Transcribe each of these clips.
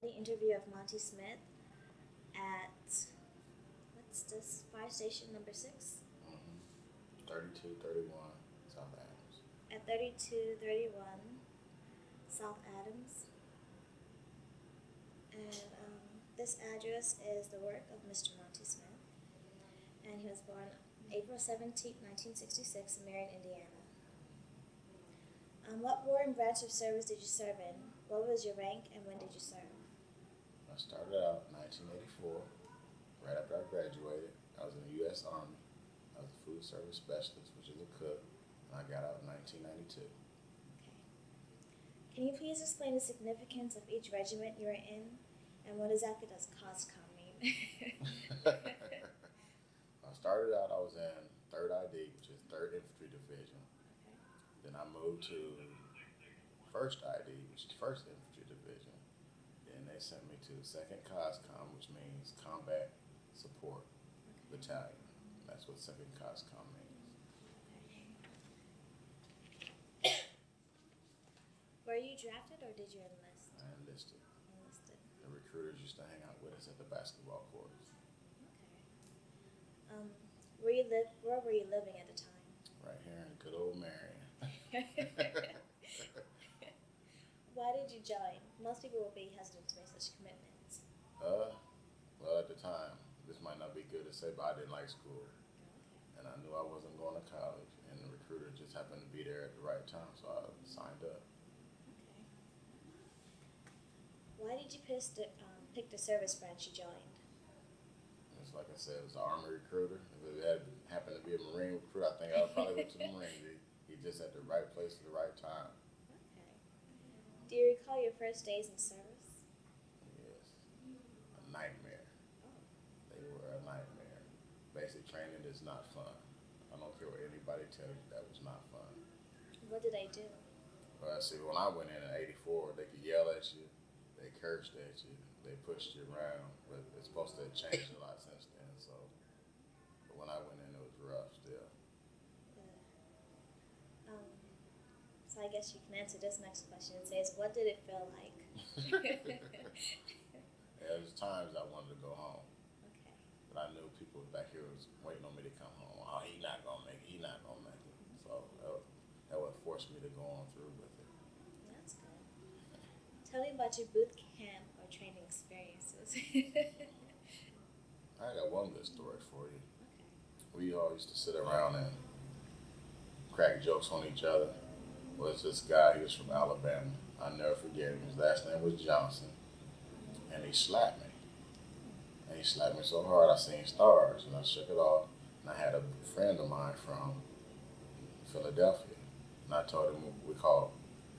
the interview of Monty Smith at what's this? Fire station number 6 Mm-hmm. 3231 South Adams. at 3231 South Adams, and this address is the work of Mr. Monty Smith, and he was born April 17th, 1966, in Marion, Indiana. What war and branch of service did you serve in? What was your rank, and when did you serve? I started out in 1984, right after I graduated. I was in the U.S. Army. I was a food service specialist, which is a cook, and I got out in 1992. Okay. Can you please explain the significance of each regiment you were in, and what exactly does COSCOM mean? I started out, I was in 3rd ID, which is 3rd Infantry Division. Okay. Then I moved to 1st ID, which is 1st Infantry Division. Then they sent me to 2nd COSCOM, which means Combat Support Okay. Battalion. That's what 2nd COSCOM means. Were you drafted or did you enlist? I enlisted. Enlisted. The recruiters used to hang out with us at the basketball courts. Okay. Where were you living at the time? Right here in good old Marion. Why did you join? Most people would be hesitant to make such commitments. Well, at the time, this might not be good to say, but I didn't like school. Okay. And I knew I wasn't going to college, and the recruiter just happened to be there at the right time, so I signed up. Okay. Why did you pick the service branch you joined? It's like I said, it was an Army recruiter. If it had happened to be a Marine recruiter, I think I probably went to the Marine. He just at the right place at the right time. Okay. Do you recall your first days in service? Yes. A nightmare. Oh. They were a nightmare. Basic training is not fun. I don't care what anybody tells you, that was not fun. What did they do? But see, when I went in 84, they could yell at you, they cursed at you, they pushed you around, but it's supposed to have changed a lot since then. So, but when I went in, it was rough still. Um, so I guess you can answer this next question. It says, what did it feel like? There was times I wanted to go home, Okay. but I knew people back here was waiting on me to come home. Oh, he not gonna make it. He not gonna make it. So that would force me to go on through with it. That's good. Tell me about your boot camp or training experiences. I got one good story for you. Okay. We all used to sit around and crack jokes on each other. Was this guy? He was from Alabama. I'll never forget him. His last name was Johnson, and he slapped me. And he slapped me so hard I seen stars, and I shook it off. And I had a friend of mine from Philadelphia, and I told him we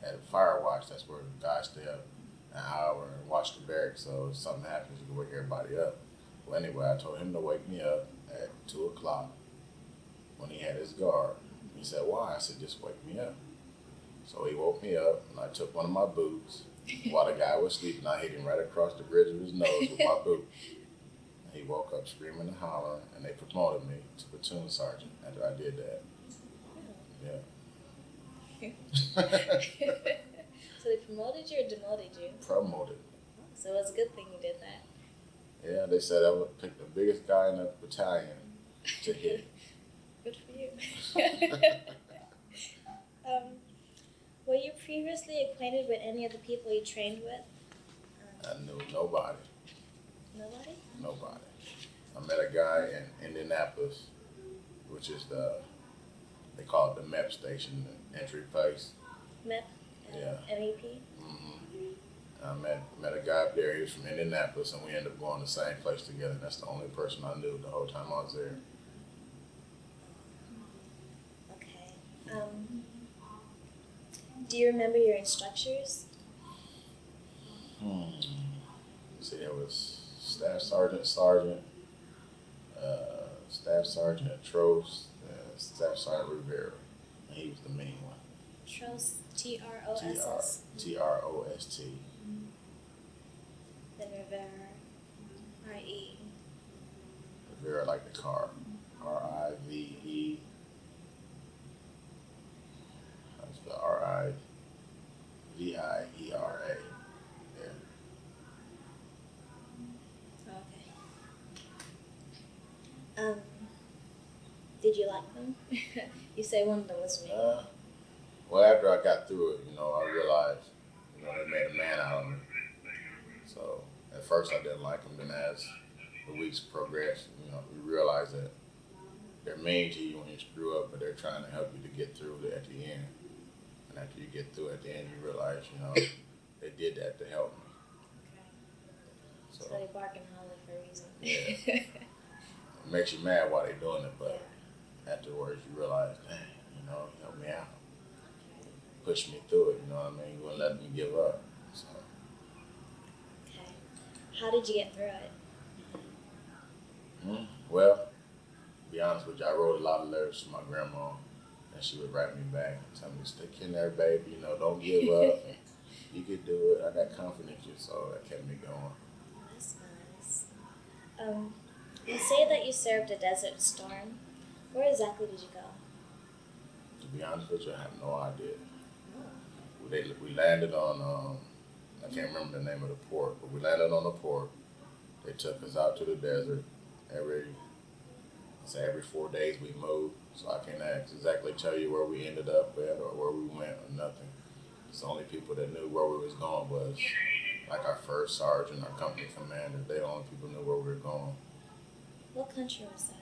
had a fire watch. That's where guys stay up an hour and watch the barracks. So if something happens, you can wake everybody up. Well, anyway, I told him to wake me up at 2 o'clock when he had his guard. He said, "Why?" I said, "Just wake me up." So he woke me up, and I took one of my boots. While the guy was sleeping, I hit him right across the bridge of his nose with my boot. And he woke up screaming and hollering, and they promoted me to platoon sergeant after I did that. Yeah. So they promoted you or demoted you? Promoted. So it was a good thing you did that. Yeah, they said I would pick the biggest guy in the battalion to hit. Good for you. Were you previously acquainted with any of the people you trained with? I knew nobody. Nobody? Nobody. I met a guy in Indianapolis, which is they call it the MEP station, the entry place. MEP? Yeah. MEP? I met a guy up there. He was from Indianapolis, and we ended up going to the same place together. That's the only person I knew the whole time I was there. Okay. Do you remember your instructors? See, there was Staff Sergeant Trost, Staff Sergeant Rivera, and he was the main one. Trost, Tross. Trost. Then Rivera, R-E. Rivera like the car, R-I-V-E. That's the R-I-V-I-E-R-A. Yeah. Did you like them? You say one of them was me. Well, after I got through it, I realized, they made a man out of me. So at first I didn't like them. Then as the weeks progressed, we realized that they're mean to you when you screw up, but they're trying to help you to get through at the end. And after you get through at the end, you realize, they did that to help me. So they bark and holler for a reason. Yeah. It makes you mad while they're doing it, but afterwards you realize, dang, help me out. Push me through it, you know what I mean? You wouldn't let me give up. So. Okay. How did you get through it? Well, to be honest with you, I wrote a lot of letters to my grandma, and she would write me back and tell me, stick in there, baby, don't give up. You can do it. I got confidence in you, so that kept me going. That's nice. You say that you served a Desert Storm. Where exactly did you go? To be honest with you, I have no idea. We landed on, I can't remember the name of the port, but we landed on the port. They took us out to the desert. Every 4 days we moved, so I can't exactly tell you where we ended up at or where we went or nothing. It's the only people that knew where we was going was like our first sergeant, our company commander. They the only people knew where we were going. What country was that?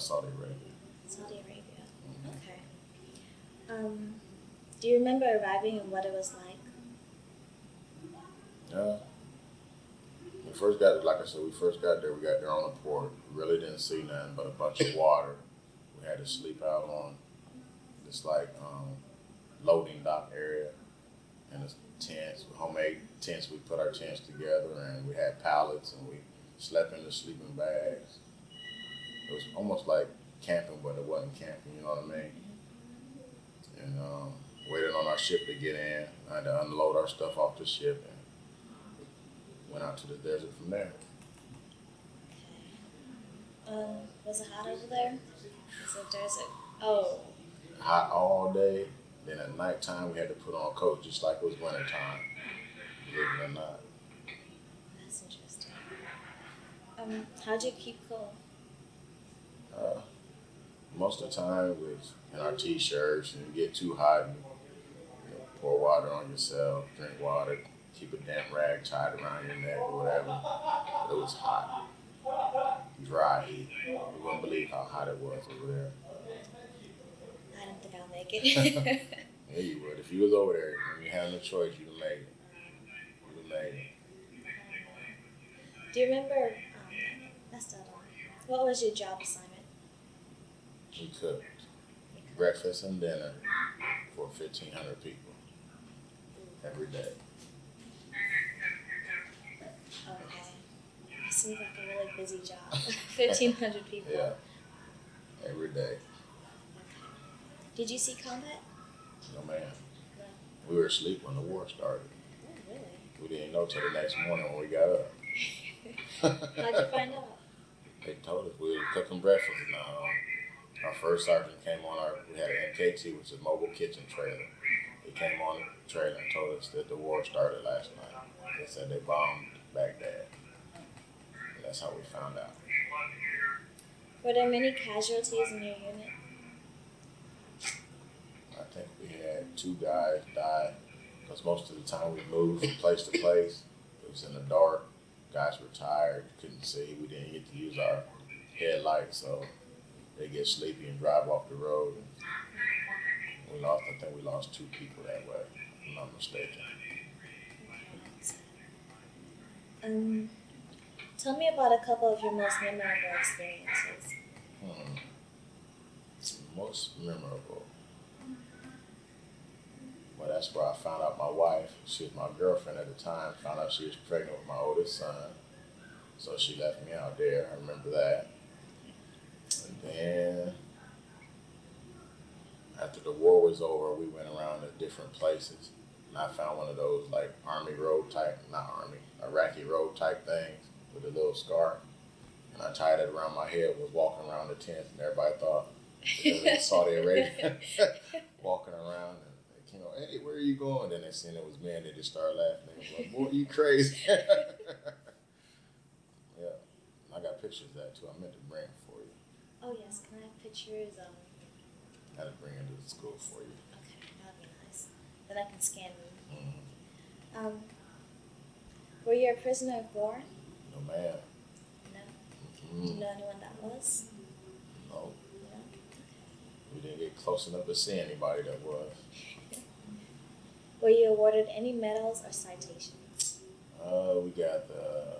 Saudi Arabia. Saudi Arabia. Mm-hmm. Okay. Do you remember arriving and what it was like? We first got there. We got there on the port. We really didn't see nothing but a bunch of water. We had to sleep out on this loading dock area in the tents, homemade tents. We put our tents together and we had pallets and we slept in the sleeping bags. It was almost like camping, but it wasn't camping. You know what I mean? And waited on our ship to get in. I had to unload our stuff off the ship and went out to the desert from there. Okay. Was it hot over there? Was it desert? Oh. Hot all day. Then at nighttime we had to put on coats just like it was wintertime. Believe it or not. That's interesting. How'd you keep cool? Most of the time it was in our t-shirts, and you get too hot and pour water on yourself, drink water, keep a damp rag tied around your neck or whatever. But it was hot. Dry heat. You wouldn't believe how hot it was over there. I don't think I'll make it. Yeah, you would. If you was over there and you had no choice, you'd have made it. Do you remember, what was your job assignment? We cooked breakfast and dinner for 1,500 people every day. Okay. It seems like a really busy job. 1,500 people. Yeah. Every day. Okay. Did you see combat? No, man. No. We were asleep when the war started. Oh, really? We didn't know till the next morning when we got up. How'd you find out? They told us we were cooking breakfast. And our first sergeant came on we had an MKT, which is a mobile kitchen trailer. He came on the trailer and told us that the war started last night. They said they bombed Baghdad. And that's how we found out. Were there many casualties in your unit? I think we had 2 guys die because most of the time we moved from place to place. It was in the dark. Guys were tired, couldn't see. We didn't get to use our headlights, so they get sleepy and drive off the road. And I think we lost 2 people that way, if I'm not mistaken. Tell me about a couple of your most memorable experiences. Most memorable. Well, that's where I found out my wife, she was my girlfriend at the time, found out she was pregnant with my oldest son. So she left me out there. I remember that. And then after the war was over, we went around to different places. And I found one of those like Iraqi road type things with a little scarf. And I tied it around my head, was walking around the tent, and everybody thought it was Saudi Arabia walking around. And they came, hey, where are you going? Then they seen it was me, and they just started laughing. They was like, boy, you crazy. Yeah, I got pictures of that too. I meant to bring it for you. Oh yes, can I have pictures? Gotta bring it to the school for you. Okay, that'd be nice. Then I can scan them. Mm-hmm. Were you a prisoner of war? No, ma'am. No. Mm-hmm. Do you know anyone that was? No. No. We didn't get close enough to see anybody that was. Were you awarded any medals or citations? We got the,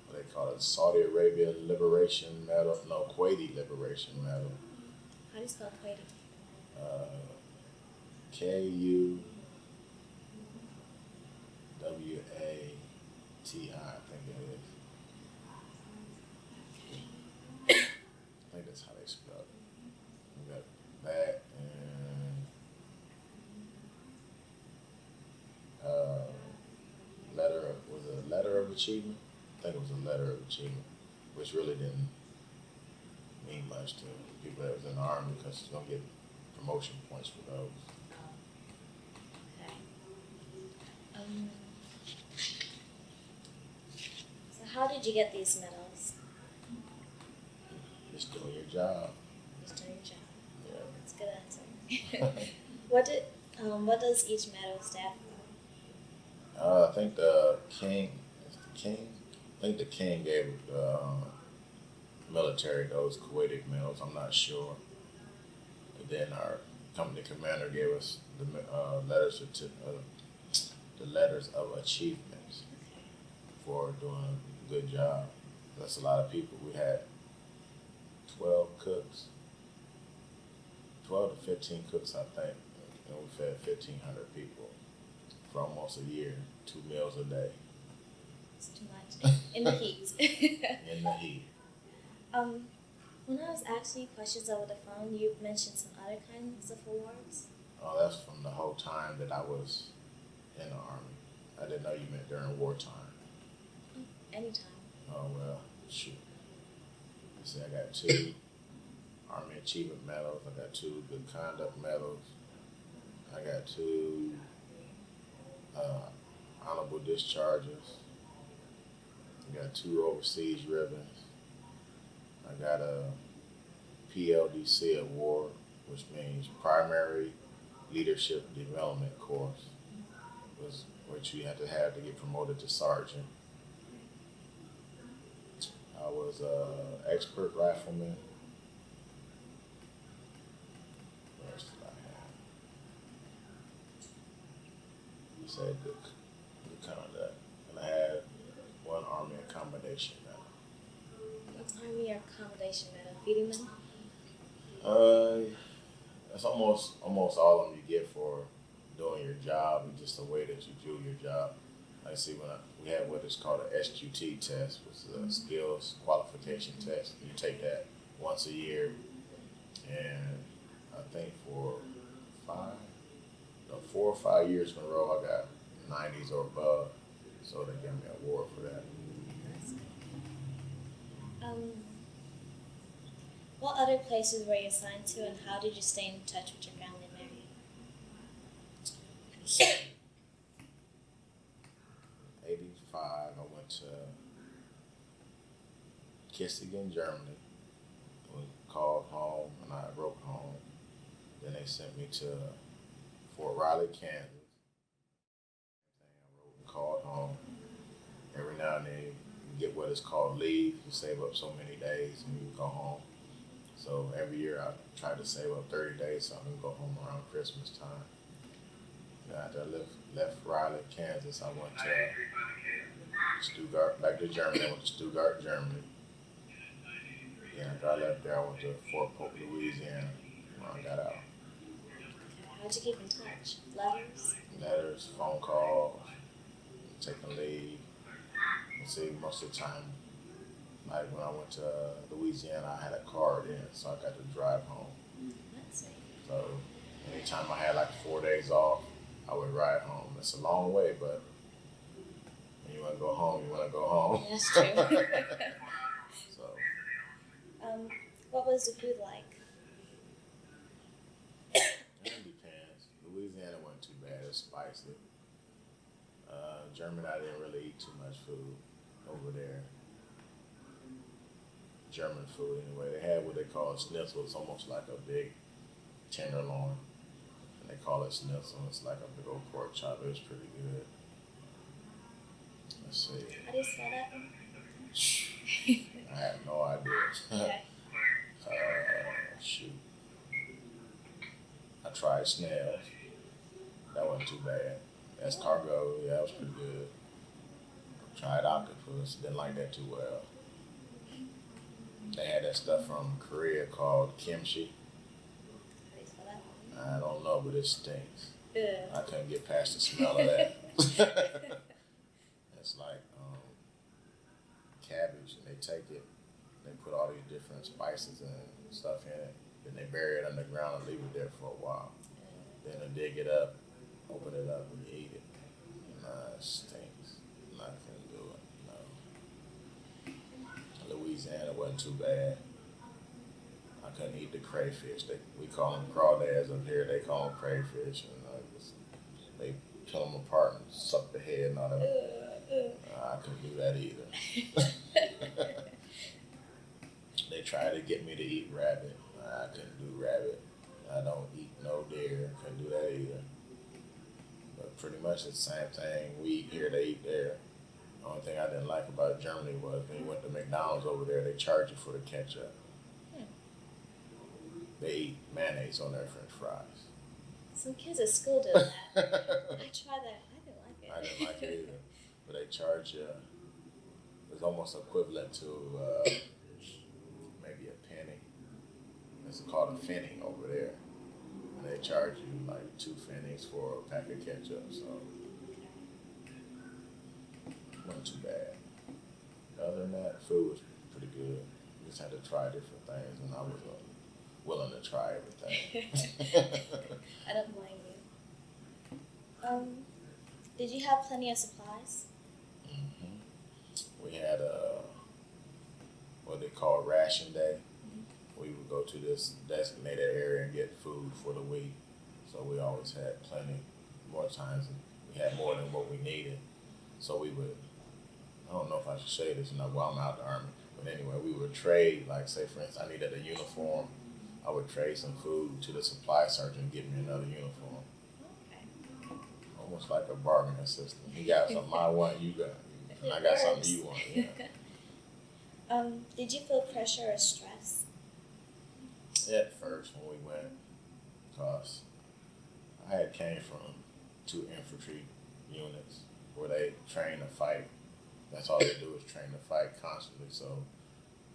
what they call it, Saudi Arabia Liberation Medal. No, Kuwaiti Liberation Medal. How do you spell Kuwaiti? Kuwati, I think it is. I think that's how they spell it. We got that and letter of achievement? I think it was a letter of achievement, which really didn't mean much to people that was in the army because you don't get promotion points for those. Okay. So how did you get these medals? Just doing your job. Just doing your job. Yeah. That's a good answer. What does each medal stand for? I think the king. Is the king? I think the king gave the military those Kuwaiti medals. I'm not sure. But then our company commander gave us the letters of achievements for doing a good job. That's a lot of people. We had 12 cooks, 12 to 15 cooks, I think, and we fed 1,500 people for almost a year, 2 meals a day. It's too much. In the heat. In the heat. When I was asking you questions over the phone, you mentioned some other kinds of awards. Oh, that's from the whole time that I was in the Army. I didn't know you meant during wartime. Anytime. Oh, well, shoot. I see, I got 2 Army Achievement Medals. I got 2 Good Conduct Medals. I got 2 Honorable Discharges. I got 2 Overseas Ribbons. I got a PLDC award, which means Primary Leadership Development Course, which you had to have to get promoted to sergeant. I was an expert rifleman. What else did I have? You said good conduct. And I had 1 Army Accommodation Medal. Army Accommodation Medal. Feeding them? That's almost all of them you get for doing your job and just the way that you do your job. I see we had what is called an SQT test, which is a skills qualification test. You take that once a year, and I think for 4 or 5 years in a row, I got 90s or above. So they gave me an award for that. What other places were you assigned to, and how did you stay in touch with your family and Mary? 85, I went to Kissingen, Germany. Was called home, and I wrote home. Then they sent me to Fort Riley, Kansas. I wrote and called home. Every now and then you get what is called leave. You save up so many days and you go home. So every year I try to save up 30 days so I can go home around Christmas time. And after I left Raleigh, Kansas, I went to Stuttgart, back to Germany. I went to Stuttgart, Germany. Yeah, after I left there, I went to Fort Polk, Louisiana, when I got out. How'd you keep in touch? Letters? Letters, phone calls, taking leave. And see, most of the time, like when I went to Louisiana, I had a car then, so I got to drive home. That's it. So anytime I had like 4 days off, I would ride home. It's a long way, but when you want to go home, you want to go home. That's true. So, what was the food like? it depends. Louisiana wasn't too bad. It's spicy. Germany, I didn't really eat too much food over there. German food anyway. They had what they call a schnitzel. It's almost like a big tenderloin, and they call it schnitzel. It's like a big old pork chop. It was pretty good. Let's see. How do you spell that one? I have no idea. Okay. Shoot. I tried snails. That wasn't too bad. Escargot, yeah, that was pretty good. Tried octopus. Didn't like that too well. They had that stuff from Korea called kimchi. How do you spell that one? I don't know, but it stinks. Ugh. I couldn't get past the smell of that. It's like cabbage, and they take it, they put all these different spices and stuff in it, then they bury it underground and leave it there for a while. Then they dig it up, open it up, and you eat it. Nah, it stinks. I couldn't do it. No. Louisiana wasn't too bad. I couldn't eat the crayfish. We call them crawdads up here. They call them crayfish, and they peel them apart and suck the head and all that. I couldn't do that either. They tried to get me to eat rabbit. I couldn't do rabbit. I don't eat no deer. Couldn't do that either. But pretty much it's the same thing. We eat here, they eat there. The only thing I didn't like about Germany was when you went to McDonald's over there, they charge you for the ketchup. They eat mayonnaise on their French fries. Some kids at school did that. I tried that. I didn't like it. I didn't like it either. But they charge you, it's almost equivalent to maybe a penny. It's called a penny over there. And they charge you like 2 pennies for a pack of ketchup, so it wasn't too bad. Other than that, food was pretty good. We just had to try different things, and I was willing to try everything. I don't blame you. Did you have plenty of supplies? Mm-hmm. We had what they call ration day. We would go to this designated area and get food for the week. So we always had plenty. More times we had more than what we needed. So we would, I don't know if I should say this, while I'm out the Army, but anyway, we would trade, like say for instance, I needed a uniform. I would trade some food to the supply sergeant and give me another uniform. Okay. Almost like a bargaining system. You got something I want, you got, and I got something you want. Yeah. Did you feel pressure or stress? At first when we went, because I had came from 2 infantry units where they train to fight. That's all they do is train to fight constantly. So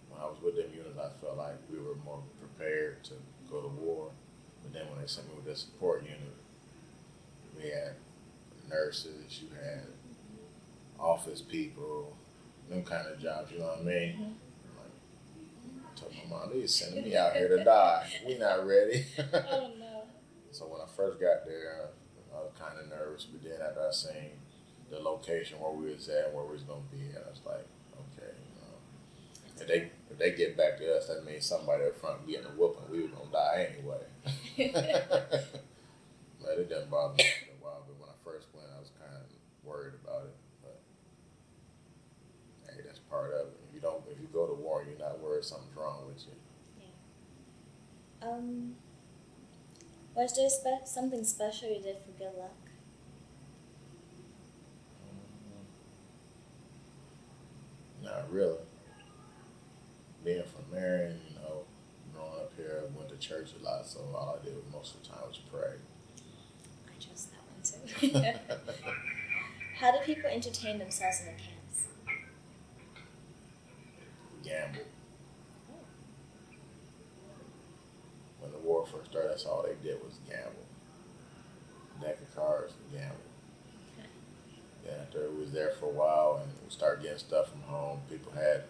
when I was with them units, I felt like we were more prepared to go to war. But then when they sent me with the support unit, we had nurses, you had office people, them kind of jobs, you know what I mean? Mm-hmm. I told my mom, they're sending me out here to die. We not ready. Oh no. So when I first got there, I was kind of nervous. But then after I seen the location where we was at, where we was gonna be at, I was like, okay, if they get back to us, that means somebody up front getting a whooping. We were gonna die anyway. But it didn't bother me after a while. But when I first went, I was kind of worried about it. But hey, that's part of it. If you go to war, you're not worried something's wrong with you. Yeah. Was there something special you did for good luck? Not really. Being from Marion, growing up here, I went to church a lot, so all I did most of the time was pray. I trust that one too. How do people entertain themselves in the camps? Gamble. When the war first started, that's all they did was gamble. Deck of cards and gamble. Okay. Yeah, after we was there for a while and we started getting stuff from home, people had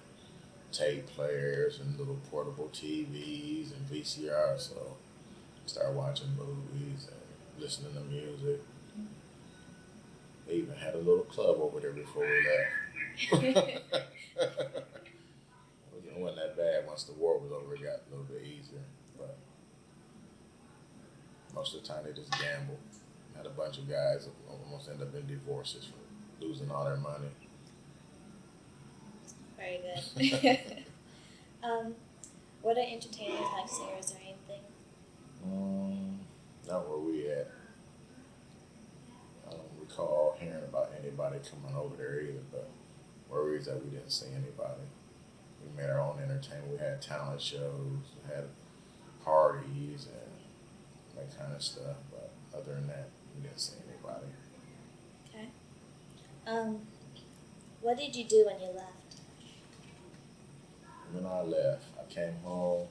tape players and little portable TVs and VCR, so we started watching movies and listening to music. They even had a little club over there before we left. It wasn't that bad. Once the war was over, it got a little bit easier. But most of the time, they just gambled. Had a bunch of guys that almost ended up in divorces for losing all their money. Very good. What are entertainers like singers or anything? Not where we at. I don't recall hearing about anybody coming over there either, but where we was at, we didn't see anybody. We made our own entertainment. We had talent shows, we had parties, and that kind of stuff. But other than that, we didn't see anybody. Okay. What did you do when you left? When I left, I came home.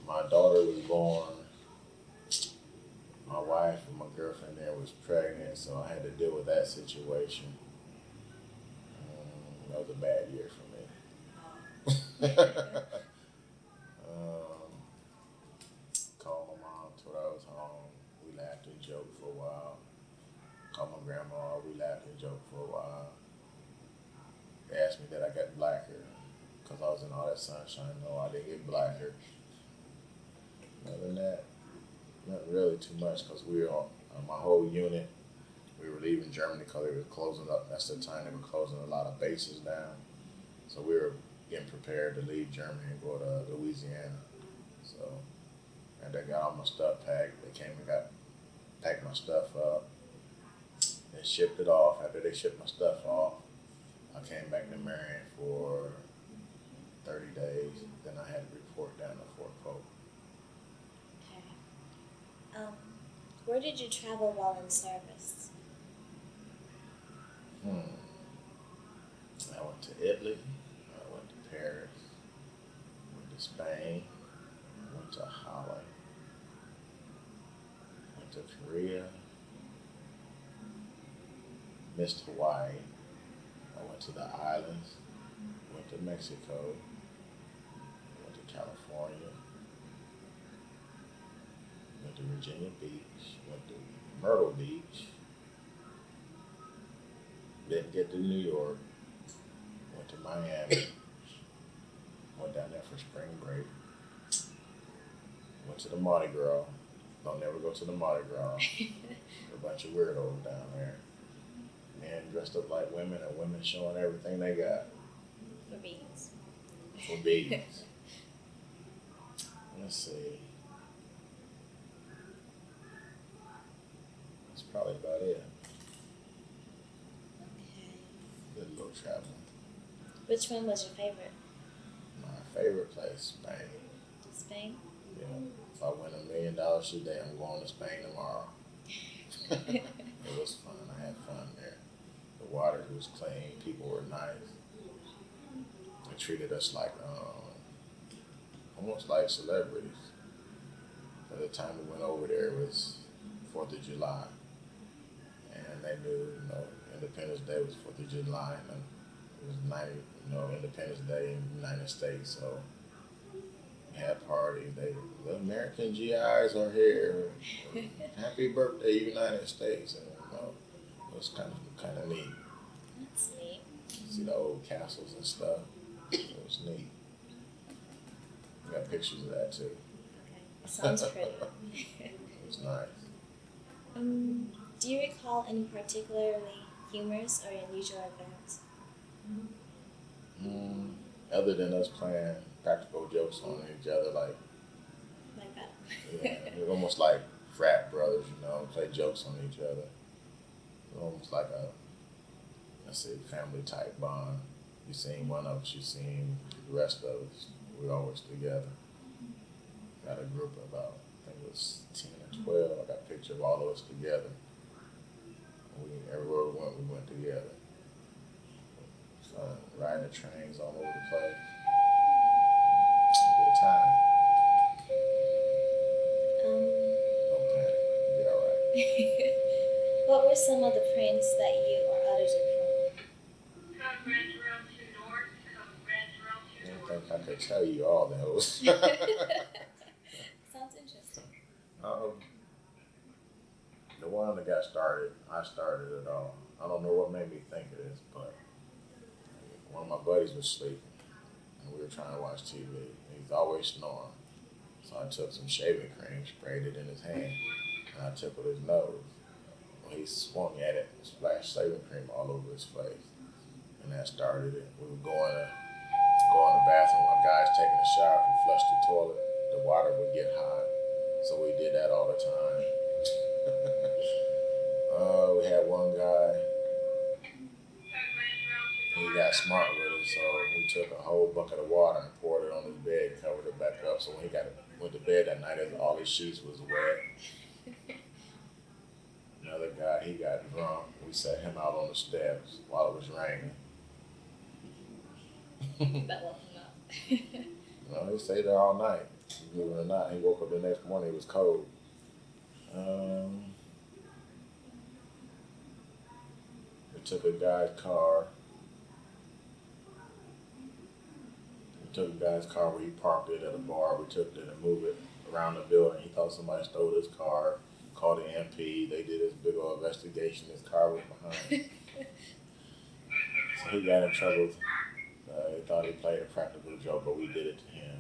My daughter was born. My wife and my girlfriend there was pregnant, so I had to deal with that situation. That was a bad year for me. Called my mom, told her I was home. We laughed and joked for a while. Called my grandma, we laughed and joked for a while. They asked me that I got blacker because I was in all that sunshine. No, I didn't get blacker. Other than that, not really too much because we were on my whole unit. We were leaving Germany because they were closing up. That's the time they were closing a lot of bases down. So we were getting prepared to leave Germany and go to Louisiana. So, and they got all my stuff packed. They came and packed my stuff up and shipped it off. After they shipped my stuff off, I came back to Marion for 30 days. Then I had to report down to Fort Polk. Okay. Where did you travel while in service? I went to Italy. I went to Paris. Went to Spain. Went to Holland. Went to Korea. Missed Hawaii. I went to the islands. Went to Mexico. Went to California. Went to Virginia Beach. Went to Myrtle Beach. Didn't get to New York. Went to Miami. Went down there for spring break. Went to the Mardi Gras. Don't never go to the Mardi Gras. A bunch of weirdos down there. Men dressed up like women and women showing everything they got. For beads. For beads. Let's see. That's probably about it. Okay. Did a little traveling. Which one was your favorite? My favorite place, Spain. Spain? Yeah. If I win $1 million today, I'm going to Spain tomorrow. It was fun. I had fun there. The water was clean. People were nice. They treated us like almost like celebrities. By the time we went over there, it was 4th of July. And they knew, Independence Day was 4th of July. And it was Independence Day in the United States. So we had parties. The American GIs are here. Happy birthday, United States. And, it was kind of neat. That's neat. See the old castles and stuff. It was neat. I got pictures of that too. Okay. Sounds pretty. It was nice. Do you recall any particularly humorous or unusual events? Other than us playing practical jokes on each other, like that? it was almost like frat brothers, play jokes on each other. It was almost like a family type bond. You seen one of us, you seen the rest of us. We're always together. Got a group of about, I think it was 10 or 12. I got a picture of all of us together. Everywhere we went together. Fun, riding the trains all over the place. Good time. Don't panic, you'll be all right. What were some of the pranks that you or others have pulled? I don't think I could tell you all those. Sounds interesting. The one that got started, I started it all. I don't know what made me think of this, but one of my buddies was sleeping, and we were trying to watch TV. He's always snoring. So I took some shaving cream, sprayed it in his hand, and I tickled his nose. When he swung at it, and splashed shaving cream all over his face. And and that started it. We would go in the bathroom when guys taking a shower and flush the toilet. The water would get hot, so we did that all the time. We had one guy. He got smart with it, so we took a whole bucket of water and poured it on his bed, and covered it back up. So when he went to bed that night, all his sheets was wet. Another guy, he got drunk. We set him out on the steps while it was raining. That woke him up. He stayed there all night. Believe it or not, he woke up the next morning. It was cold. We took a guy's car. We took a guy's car where he parked it at a bar. We took it and moved it around the building. He thought somebody stole his car. Called the MP. They did this big old investigation. His car was behind. So he got in trouble. He thought he played a practical joke, but we did it to him.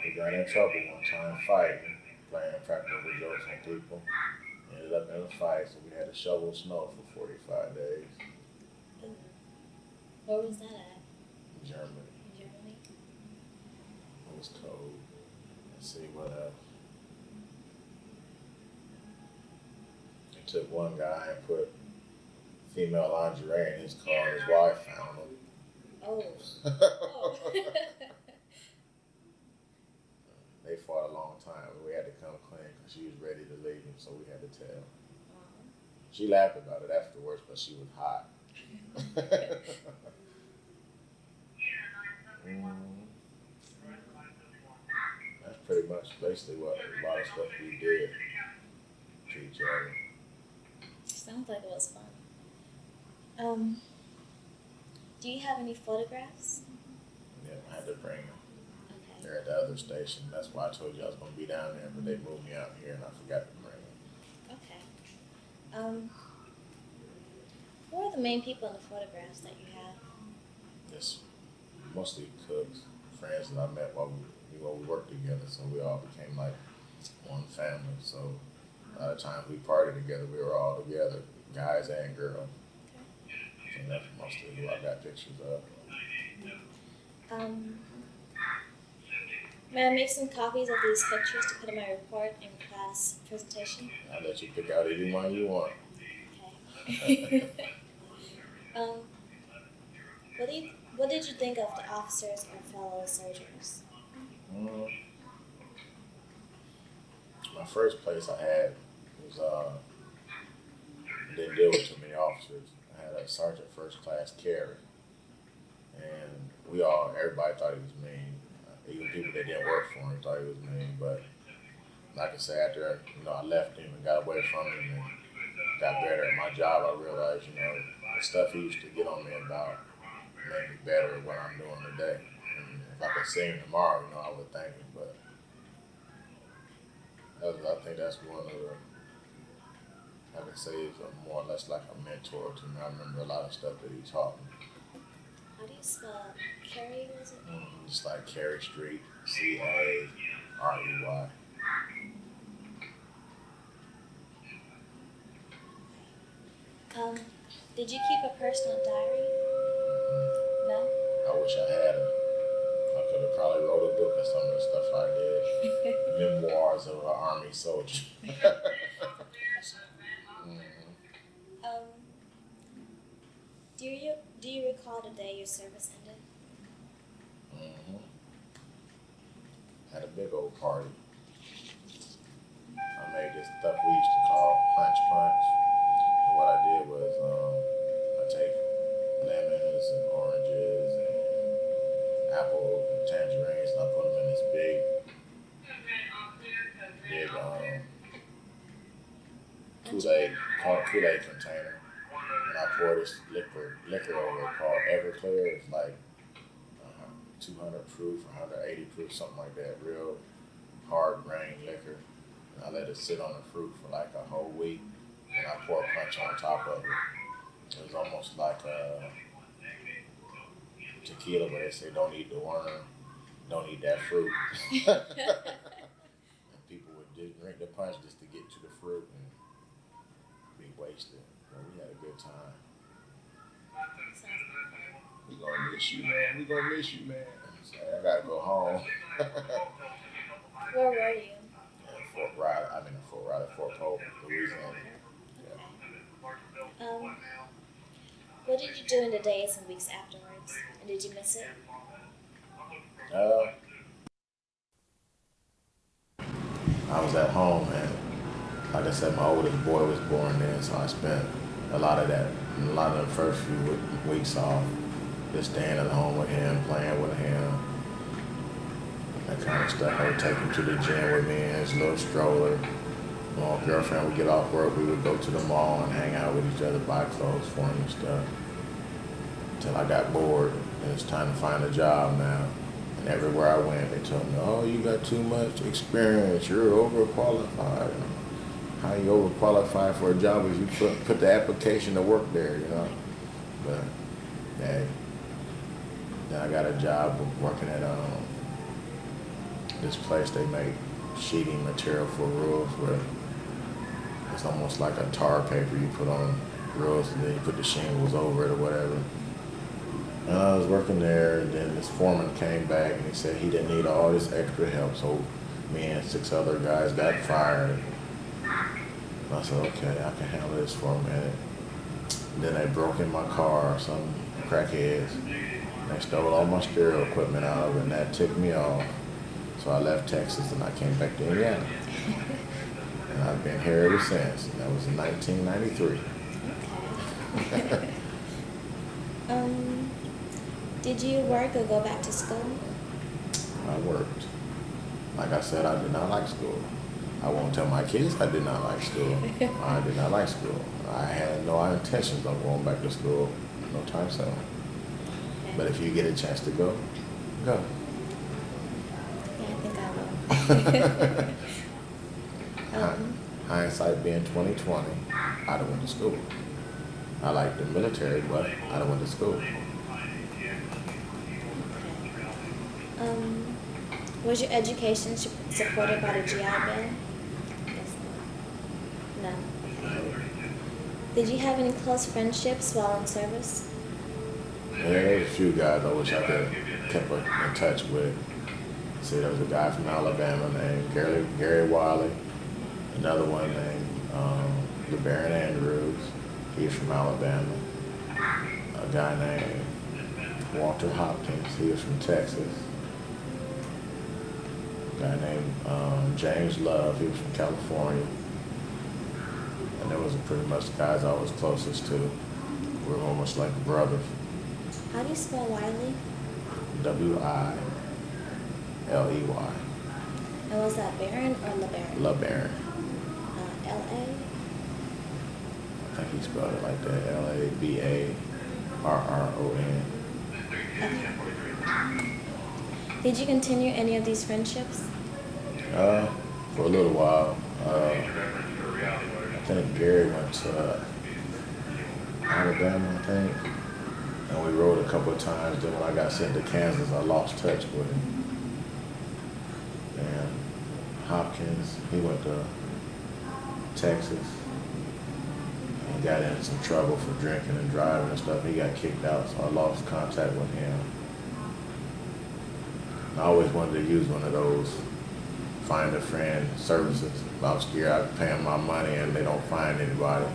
He got in trouble one time fighting, playing practical jokes on people. Ended up in a fight, so we had to shovel snow for 45 days. Where was that at? Germany. Germany? It was cold. Let's see what else. They took one guy and put female lingerie in his car, and his wife found him. Oh. They fought a long time. We had to come clean because she was ready to leave him, so we had to tell. She laughed about it afterwards, but she was hot. That's pretty much basically what a lot of stuff we did to each other. Sounds like it was fun. Do you have any photographs? Yeah, I had to bring them. Okay. They're at the other station. That's why I told you I was going to be down there, but they moved me out here and I forgot to bring them. Okay. Who are the main people in the photographs that you have? It's mostly cooks, friends that I met while we worked together, so we all became like one family. So a lot of times we partied together, we were all together, guys and girls. Okay. So that's mostly who I got pictures of. May I make some copies of these pictures to put in my report and class presentation? I'll let you pick out any one you want. Okay. What did you think of the officers and fellow soldiers? My first place I had was didn't deal with too many officers. I had a sergeant first class Carey, and everybody thought he was mean. Even people that didn't work for him thought he was mean. But like I said, after I left him and got away from him and got better at my job, I realized the stuff he used to get on me about made me better at what I'm doing today. And if I could see him tomorrow, I would thank him. But I think that's one of the, I can say is more or less like a mentor to me. I remember a lot of stuff that he taught me. How do you spell Carey, was it? Just like Carey Street, C-A-R-E-Y. Did you keep a personal diary? No? I wish I had it. I could have probably wrote a book of some of the stuff I did. Memoirs of an Army soldier. Do you recall the day your service ended? Had a big old party. I made this stuff we used to call punch. And what I did was I take lemons and oranges and apples and tangerines and I put them in this big Kool-Aid container. And I pour this liquor over it called Everclear. It's like 200 proof, 180 proof, something like that. Real hard grain liquor. And I let it sit on the fruit for like a whole week. And I pour punch on top of it. It was almost like tequila, but they say don't eat the worm, don't eat that fruit. And people would just drink the punch just to get to the fruit. And wasted. But we had a good time. Sounds like fun. We gonna miss you, man. We gonna miss you, man. So I gotta go home. Where were you? Fort Riley, Fort Polk, Louisiana. Okay. Yeah. What did you do in the days and weeks afterwards? And did you miss it? Uh, I was at home, and like I said, my oldest boy was born then, so I spent a lot of the first few weeks off just staying at home with him, playing with him, that kind of stuff. I would take him to the gym with me in his little stroller. My girlfriend would get off work, we would go to the mall and hang out with each other, buy clothes for him and stuff. Until I got bored, and it's time to find a job now. And everywhere I went, they told me, "Oh, you got too much experience. You're overqualified." How you overqualified for a job if you put the application to work there, you know? But hey, then I got a job working at this place. They make sheeting material for roofs, where it's almost like a tar paper you put on roofs, and then you put the shingles over it or whatever. And I was working there, and then this foreman came back and he said he didn't need all this extra help, so me and 6 other guys got fired. And I said, okay, I can handle this for a minute. And then they broke in my car, some crackheads. They stole all my stereo equipment out of it, and that ticked me off. So I left Texas and I came back to Indiana. And I've been here ever since. And that was in 1993. Okay. Did you work or go back to school? I worked. Like I said, I did not like school. I won't tell my kids I did not like school. I did not like school. I had no intentions of going back to school no time soon. Okay. But if you get a chance to go, go. Yeah, I think I will. Hindsight being 2020, I'd have went to school. I liked the military, but I'd have went to school. Was your education supported by the GI Bill? Yes. No. Okay. Did you have any close friendships while in service? Yeah, there was a few guys I wish I could kept in touch with. See, there was a guy from Alabama named Gary Wiley, another one named LeBaron Andrews. He's from Alabama. A guy named Walter Hopkins. He was from Texas. A guy named James Love. He was from California. And there was pretty much the guys I was closest to. We were almost like brothers. How do you spell Wiley? Wiley. And was that Baron or LeBaron? LeBaron. L-A? I think he spelled it like that. Labarron. Okay. Did you continue any of these friendships? For a little while. I think Gary went to Alabama, I think. And we rode a couple of times. Then when I got sent to Kansas, I lost touch with him. And Hopkins, he went to Texas. And got into some trouble for drinking and driving and stuff. He got kicked out, so I lost contact with him. I always wanted to use one of those find a friend services. If I'm scared I pay them my money and they don't find anybody,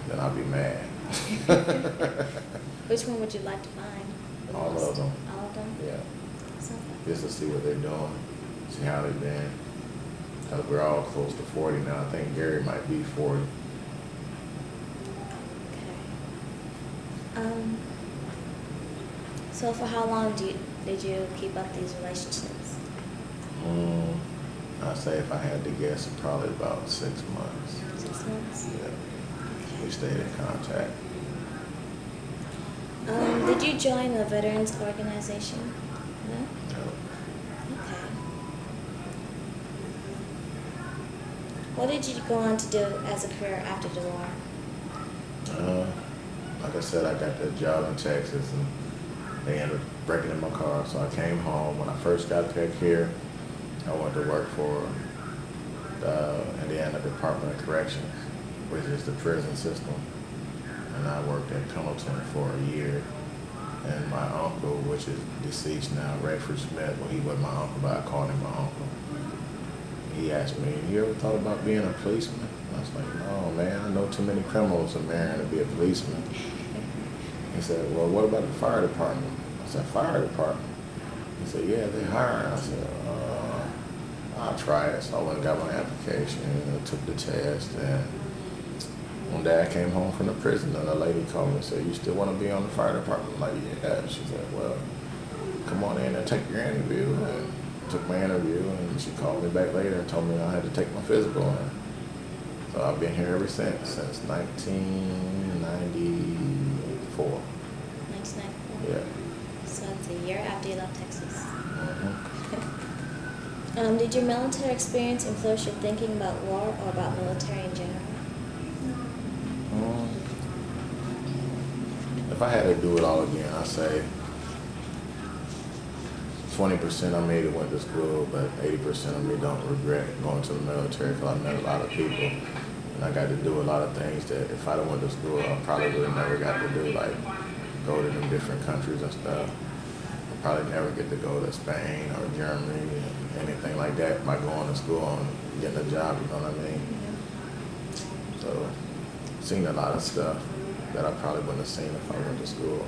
then I'll be mad. Which one would you like to find? All of them. All of them? Yeah. Sounds like Just to see what they're doing, see how they've been. Because we're all close to 40 now. I think Gary might be 40. okay. So for how long did you keep up these relationships? I'd say if I had to guess, probably about 6 months. 6 months? Yeah. We Okay. stayed in contact. Did you join a veterans organization? No? No. Okay. What did you go on to do as a career after the war? Like I said, I got that job in Texas, and they ended up breaking in my car. So I came home. When I first got back here, I went to work for the Indiana Department of Corrections. which is the prison system. And I worked at Pendleton for a year. And my uncle, which is deceased now, Redford Smith, well, he wasn't my uncle, but I called him my uncle. He asked me, "You ever thought about being a policeman?" I was like, "No, man, I know too many criminals in Marion to be a policeman." He said, "Well, what about the fire department?" I said, "Fire department?" He said, "Yeah, they hire." I said, "I'll try it." So I went and got my application and took the test. And one day I came home from the prison and a lady called me and said, "You still want to be on the fire department?" I'm like, "Yeah." She said, "Well, come on in and take your interview." And took my interview, and she called me back later and told me I had to take my physical. And so I've been here ever since 1994. 1994. Yeah. So it's a year after you left Texas. Mm-hmm. Did your military experience influence your thinking about war or about military in general? If I had to do it all again, I'd say 20% of me that went to school, but 80% of me don't regret going to the military because I met a lot of people. And I got to do a lot of things that if I'd have went to school, I probably would have never got to do, like go to them different countries and stuff. I probably never get to go to Spain or Germany and anything like that by going to school and getting a job, you know what I mean? So, seen a lot of stuff that I probably wouldn't have seen if I went to school.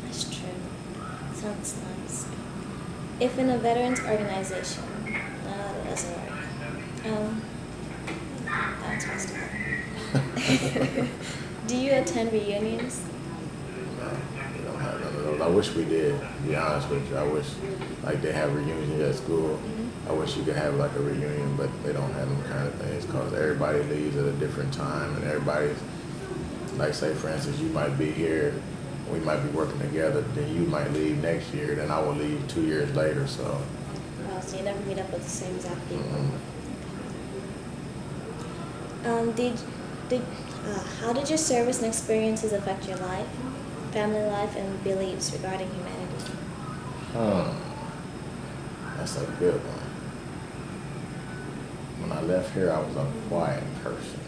That's true. Sounds nice. If in a veterans organization, no, that doesn't work. That's messed up. Do you attend reunions? No, we don't have none of those. I wish we did, to be honest with you. I wish, like, they have reunions at school. I wish you could have, like, a reunion, but they don't have them kind of things because everybody leaves at a different time and everybody's, like, say, for instance, you might be here, we might be working together, then you might leave next year, then I will leave 2 years later, so. Oh, so you never meet up with the same exact people. Mm-hmm. How did your service and experiences affect your life, family life, and beliefs regarding humanity? That's a good one. When I left here, I was a quiet person.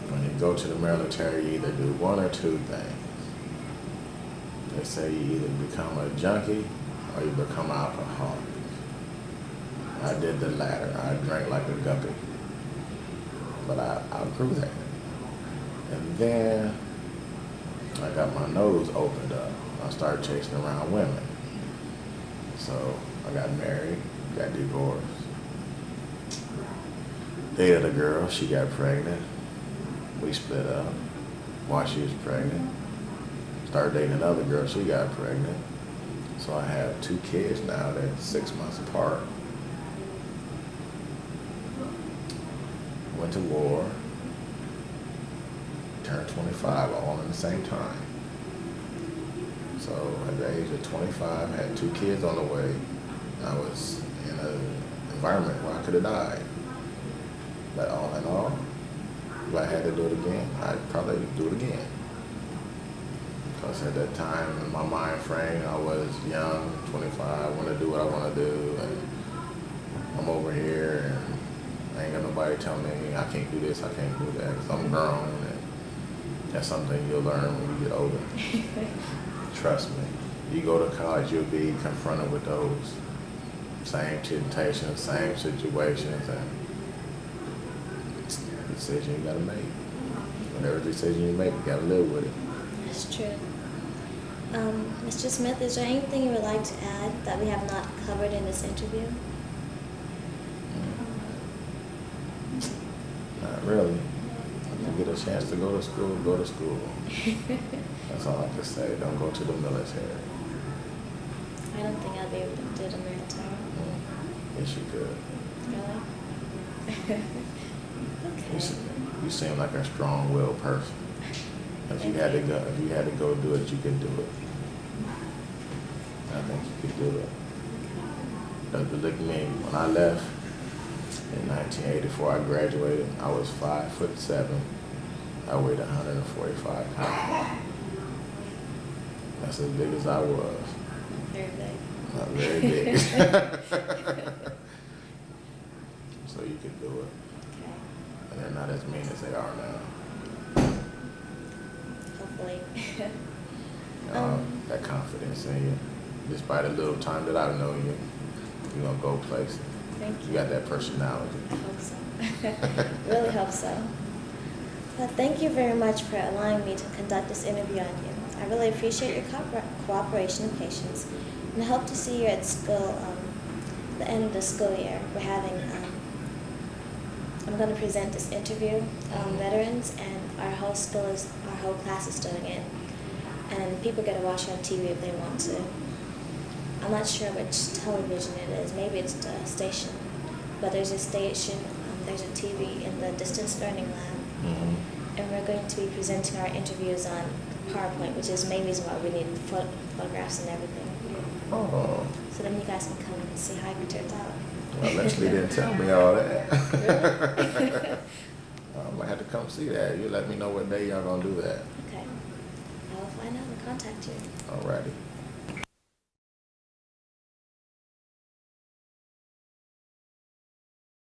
When you go to the military, you either do one or two things. They say you either become a junkie or you become an alcoholic. I did the latter. I drank like a guppy. But I outgrew that. And then I got my nose opened up. I started chasing around women. So I got married, got divorced. Dated a girl, she got pregnant. We split up while she was pregnant. Started dating another girl, she got pregnant. So I have 2 kids now that's 6 months apart. Went to war, turned 25 all in the same time. So at the age of 25, I had 2 kids on the way. I was in an environment where I could have died. But all in all, if I had to do it again, I'd probably do it again. Because at that time, in my mind frame, I was young, 25, I want to do what I want to do, and I'm over here, and I ain't got nobody tell me I can't do this, I can't do that, because I'm grown, and that's something you'll learn when you get older. Trust me. You go to college, you'll be confronted with those same temptations, same situations, and decision you gotta make. Whatever decision you make, you gotta live with it. That's true. Mr. Smith, is there anything you would like to add that we have not covered in this interview? Not really. If you get a chance to go to school, go to school. That's all I can say. Don't go to the military. I don't think I'll be able to do the military. Yes, you could. Really? Okay. You seem like a strong-willed person. If you had to go do it, you could do it. I think you could do it. But look at me. When I left in 1984, I graduated. I was 5'7". I weighed 145 pounds. That's as big as I was. Very big. Not very big. So you could do it. Okay. And as mean as they are now. Hopefully. That confidence in you. Despite the little time that I've known you, you're gonna go places. Thank you. You got that personality. I hope so. Really hope so. But thank you very much for allowing me to conduct this interview on you. I really appreciate your cooperation and patience, and I hope to see you at school the end of the school year. We're having, I'm going to present this interview on veterans, and our whole class is doing it. And people get to watch it on TV if they want to. I'm not sure which television it is. Maybe it's the station. But there's a station, there's a TV in the distance learning lab. Mm-hmm. And we're going to be presenting our interviews on PowerPoint, which is the main reason why we need photographs and everything. Oh. So then you guys can come and see how it turns out. Well, Leslie didn't tell me all that. Really? I'm gonna have to come see that. You let me know what day y'all gonna do that. Okay. I will find out and contact you. Alrighty.